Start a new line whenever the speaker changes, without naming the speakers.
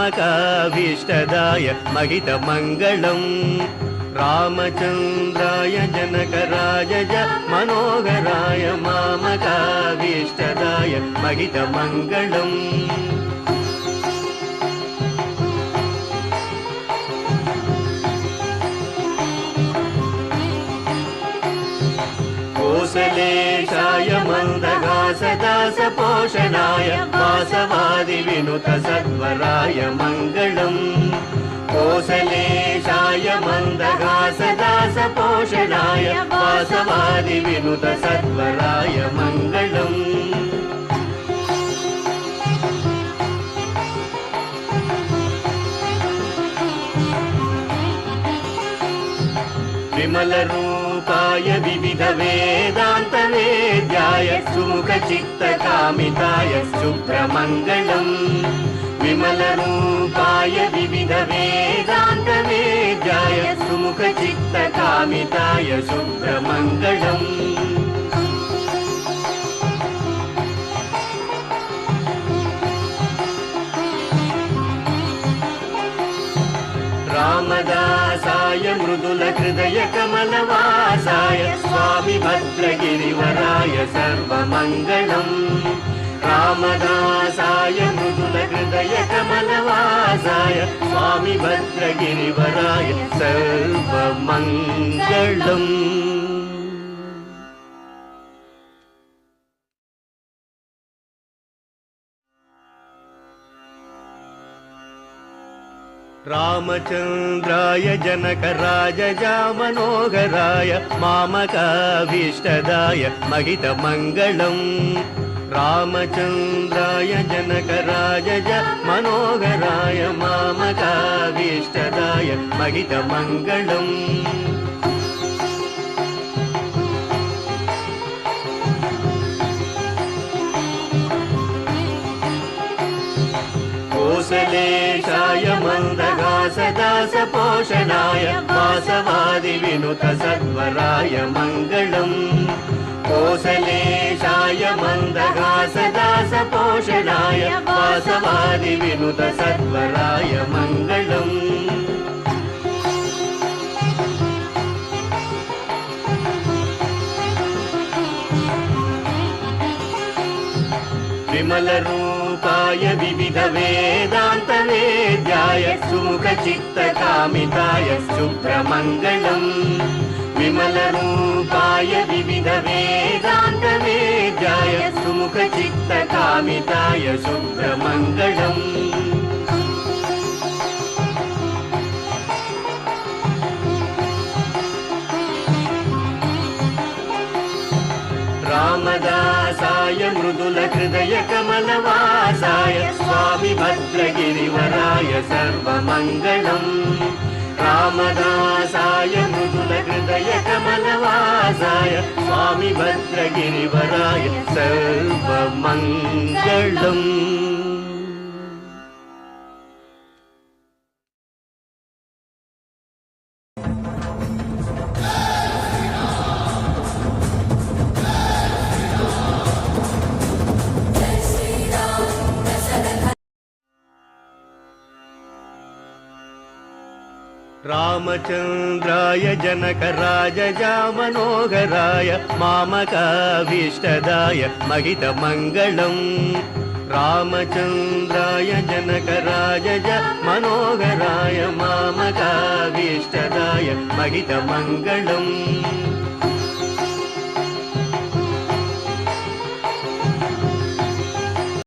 मामकाभीष्टदाय महितमङ्गलम् रामचन्द्राय जनकराजय मनोहराय मामकाभीष्टदाय महितमङ्गलम् कौसलेशाय मन्दगासदासपोषणाय वासवादिविनुतसत्वराय मङ्गलम् कौसलेशाय मन्दगासदासपोषणाय वासवादिविनुतसत्वराय मङ्गलम् विमलरूपाय विविधवेदान्तवेद्याय सुमुखचित्तकामिताय शुभ्रमङ्गलम् विमलरूपाय विविधवेदान्तवेद्याय सुमुखचित्तकामिताय शुभ्रमङ्गलम् रामदासाय मृदुलहृदय कमलवासाय स्वामी भद्रगिरिवराय सर्वमङ्गलम् रामदासाय मृदुलहृदय कमलवासाय स्वामी भद्रगिरिवराय सर्वमङ्गलम् रामचन्द्राय जनकराजय मनोहराय मामकाभीष्टदाय महितमङ्गलम् रामचन्द्राय जनकराजय मनोहराय मामकाभीष्टदाय महितमङ्गलम् कौसलेशाय मन्दगासदासपोषणाय वासवादिविनुतसत्वराय मङ्गलम् कौसलेशाय मन्दगासदासपोषणाय वासवादिविनुतसत्वराय मङ्गलम् विमलरूपाय विविधवेदान्तवेद्याय सुमुखचित्तकामिताय शुभ्रमङ्गलम् विमलरूपाय विविधवेदान्तवेद्याय सुमुखचित्तकामिताय शुभ्रमङ्गलम् रामदासाय मृदुलहृदय कमलवासाय स्वामी भद्रगिरिवराय सर्वमङ्गलम् रामदासाय मृदुलहृदय कमलवासाय स्वामी भद्रगिरिवराय सर्वमङ्गलम् रामचन्द्राय जनकराजय मनोहराय मामकाभीष्टदाय महितमङ्गलम् रामचन्द्राय जनकराजय मनोहराय मामकाभीष्टदाय महितमङ्गलम्